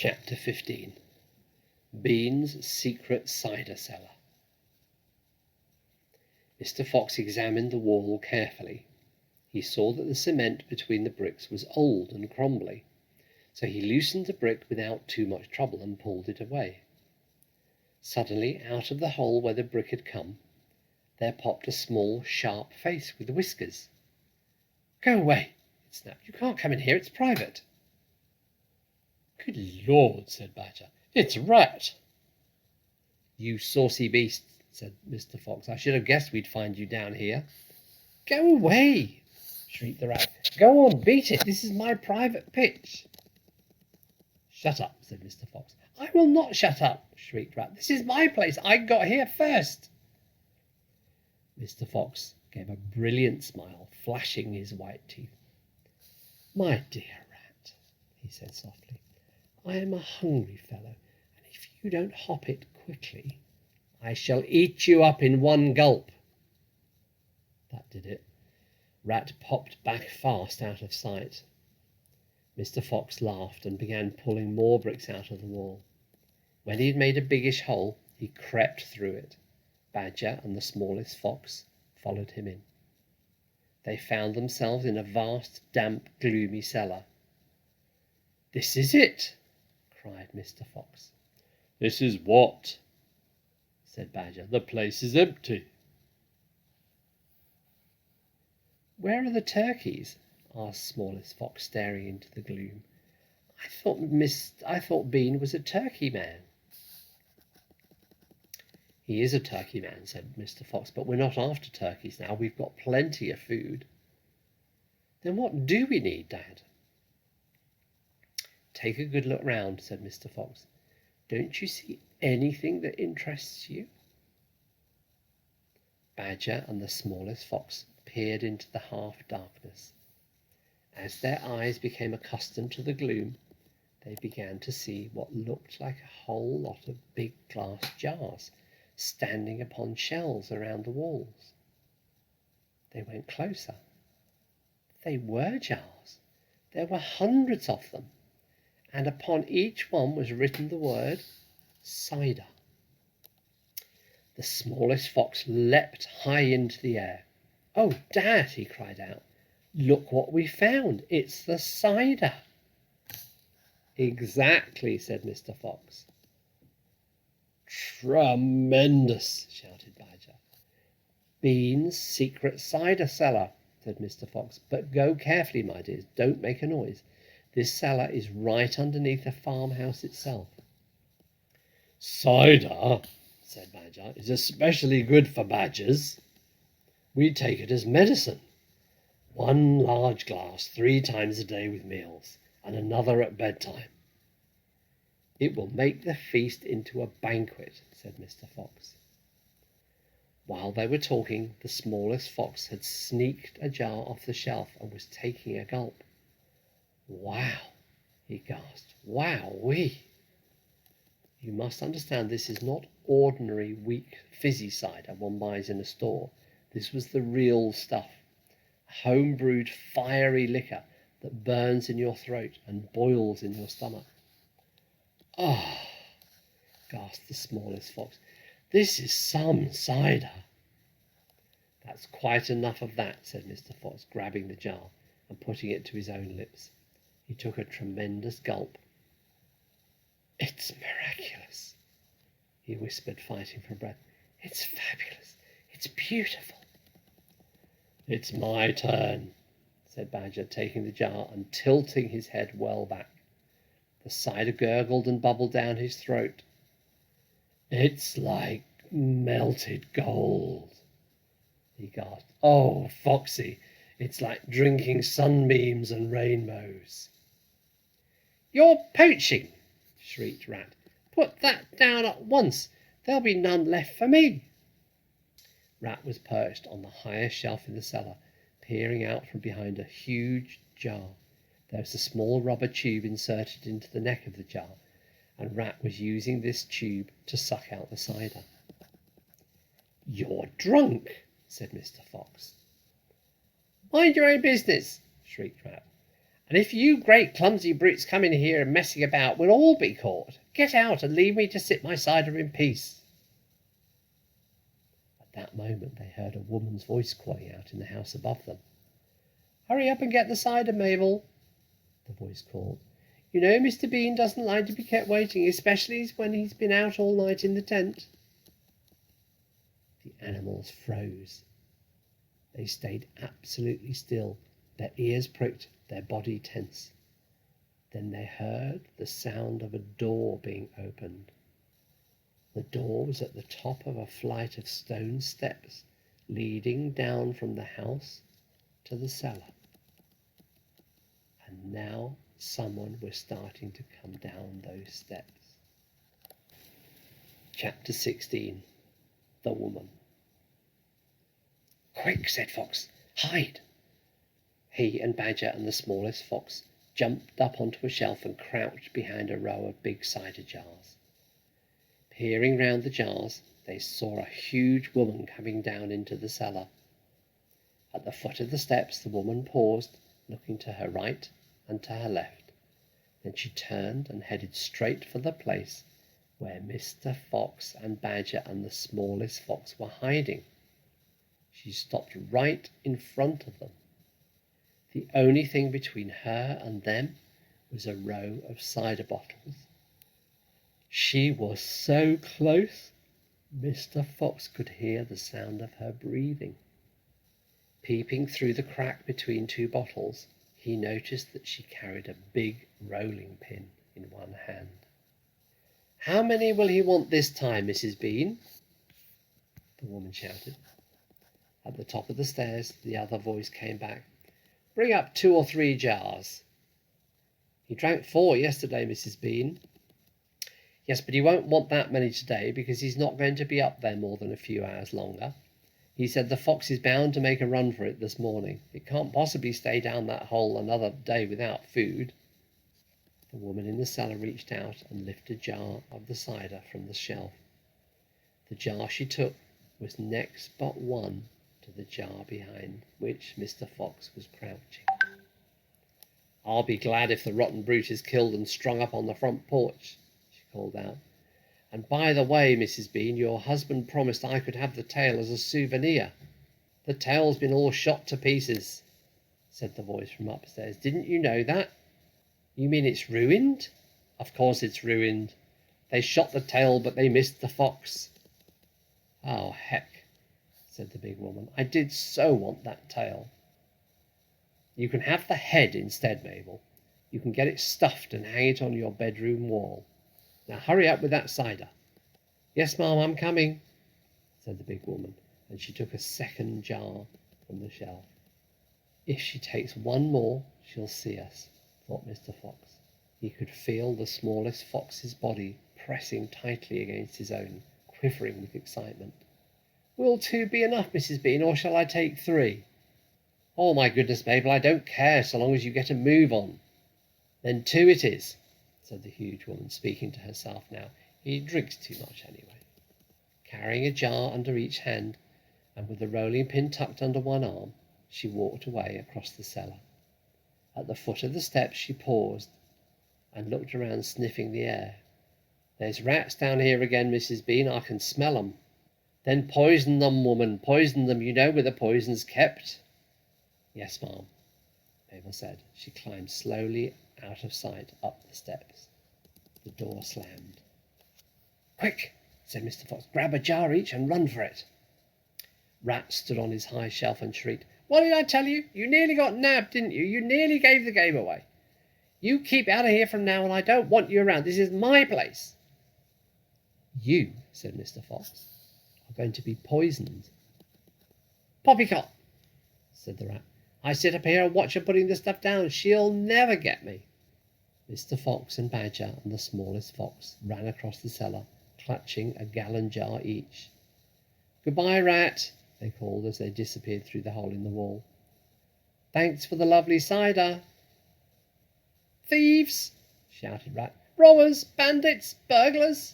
Chapter 15. Bean's Secret Cider Cellar. Mr. Fox examined the wall carefully. He saw that the cement between the bricks was old and crumbly, so he loosened the brick without too much trouble and pulled it away. Suddenly, out of the hole where the brick had come, there popped a small, sharp face with whiskers. "Go away," it snapped. "You can't come in here. It's private." "Good Lord," said Badger, "it's a rat." "You saucy beast," said Mr. Fox. "I should have guessed we'd find you down here." "Go away," shrieked the rat. "Go on, beat it. This is my private pitch." "Shut up," said Mr. Fox. "I will not shut up," shrieked Rat. "This is my place. I got here first." Mr. Fox gave a brilliant smile, flashing his white teeth. "My dear Rat," he said softly, "I am a hungry fellow, and if you don't hop it quickly, I shall eat you up in one gulp." That did it. Rat popped back fast out of sight. Mr. Fox laughed and began pulling more bricks out of the wall. When he had made a biggish hole, he crept through it. Badger and the smallest fox followed him in. They found themselves in a vast, damp, gloomy cellar. "This is it!" cried Mr. Fox. "This is what?" said Badger. "The place is empty." "Where are the turkeys?" asked smallest fox, staring into the gloom. I thought Bean was a turkey man." "He is a turkey man," said Mr. Fox, "but we're not after turkeys now. We've got plenty of food." "Then what do we need, Dad?" "Take a good look round," said Mr. Fox. "Don't you see anything that interests you?" Badger and the smallest fox peered into the half-darkness. As their eyes became accustomed to the gloom, they began to see what looked like a whole lot of big glass jars standing upon shelves around the walls. They went closer. They were jars. There were hundreds of them, and upon each one was written the word cider. The smallest fox leapt high into the air. "Oh, Dad," he cried out, "look what we found. It's the cider." "Exactly," said Mr. Fox. "Tremendous!" shouted Badger. "Bean's secret cider cellar," said Mr. Fox. "But go carefully, my dears. Don't make a noise. This cellar is right underneath the farmhouse itself." "Cider," said Badger, "is especially good for badgers. We take it as medicine. 1 large glass 3 times a day with meals, and another at bedtime." "It will make the feast into a banquet," said Mr. Fox. While they were talking, the smallest fox had sneaked a jar off the shelf and was taking a gulp. "Wow!" he gasped. "Wow-wee!" You must understand this is not ordinary weak fizzy cider one buys in a store. This was the real stuff, home-brewed fiery liquor that burns in your throat and boils in your stomach. "Ah!" gasped the smallest fox. "This is some cider." "That's quite enough of that," said Mr. Fox, grabbing the jar and putting it to his own lips. He took a tremendous gulp. "It's miraculous," he whispered, fighting for breath. "It's fabulous. It's beautiful." "It's my turn," said Badger, taking the jar and tilting his head well back. The cider gurgled and bubbled down his throat. "It's like melted gold," he gasped. "Oh, Foxy, it's like drinking sunbeams and rainbows." "You're poaching," shrieked Rat. "Put that down at once. There'll be none left for me." Rat was perched on the highest shelf in the cellar, peering out from behind a huge jar. There was a small rubber tube inserted into the neck of the jar, and Rat was using this tube to suck out the cider. "You're drunk," said Mr. Fox. "Mind your own business," shrieked Rat. And if you great clumsy brutes come in here and messing about, we'll all be caught. Get out and leave me to sip my cider in peace. At that moment they heard a woman's voice calling out in the house above them. Hurry up and get the cider, Mabel, the voice called. You know Mr. Bean doesn't like to be kept waiting, especially when he's been out all night in the tent. The animals froze. They stayed absolutely still, their ears pricked, their body tense. Then they heard the sound of a door being opened. The door was at the top of a flight of stone steps leading down from the house to the cellar. And now someone was starting to come down those steps. Chapter 16. The Woman. Quick, said Fox, hide. He and Badger and the smallest fox jumped up onto a shelf and crouched behind a row of big cider jars. Peering round the jars, they saw a huge woman coming down into the cellar. At the foot of the steps, the woman paused, looking to her right and to her left. Then she turned and headed straight for the place where Mr. Fox and Badger and the smallest fox were hiding. She stopped right in front of them. The only thing between her and them was a row of cider bottles. She was so close, Mr. Fox could hear the sound of her breathing. Peeping through the crack between two bottles, he noticed that she carried a big rolling pin in one hand. How many will he want this time, Mrs. Bean? The woman shouted. At the top of the stairs, the other voice came back. Bring up 2 or 3 jars. He drank 4 yesterday, Mrs. Bean. Yes, but he won't want that many today because he's not going to be up there more than a few hours longer. He said the fox is bound to make a run for it this morning. It can't possibly stay down that hole another day without food. The woman in the cellar reached out and lifted a jar of the cider from the shelf. The jar she took was next but one to the jar behind which Mr. Fox was crouching. I'll be glad if the rotten brute is killed and strung up on the front porch, she called out. And by the way, Mrs. Bean, your husband promised I could have the tail as a souvenir. The tail's been all shot to pieces, said the voice from upstairs. Didn't you know that? You mean it's ruined? Of course it's ruined. They shot the tail, but they missed the fox. Oh, heck, said the big woman. I did so want that tail. You can have the head instead, Mabel. You can get it stuffed and hang it on your bedroom wall. Now hurry up with that cider. Yes, ma'am, I'm coming, said the big woman, and she took a second jar from the shelf. If she takes one more, she'll see us, thought Mr. Fox. He could feel the smallest fox's body pressing tightly against his own, quivering with excitement. Will 2 be enough, Mrs. Bean, or shall I take 3? Oh, my goodness, Mabel, I don't care so long as you get a move on. Then 2 it is, said the huge woman, speaking to herself now. He drinks too much anyway. Carrying a jar under each hand, and with the rolling pin tucked under one arm, she walked away across the cellar. At the foot of the steps she paused and looked around, sniffing the air. There's rats down here again, Mrs. Bean. I can smell 'em. Then poison them, woman, poison them. You know where the poison's kept. Yes, ma'am, Mabel said. She climbed slowly out of sight up the steps. The door slammed. Quick, said Mr. Fox. Grab a jar each and run for it. Rat stood on his high shelf and shrieked. What did I tell you? You nearly got nabbed, didn't you? You nearly gave the game away. You keep out of here from now, and I don't want you around. This is my place. You, said Mr. Fox, are going to be poisoned. Poppycock, said the rat. I sit up here and watch her putting the stuff down. She'll never get me. Mr. Fox and Badger and the smallest fox ran across the cellar, clutching a gallon jar each. Goodbye, Rat, they called as they disappeared through the hole in the wall. Thanks for the lovely cider. Thieves, shouted Rat. Robbers, bandits, burglars.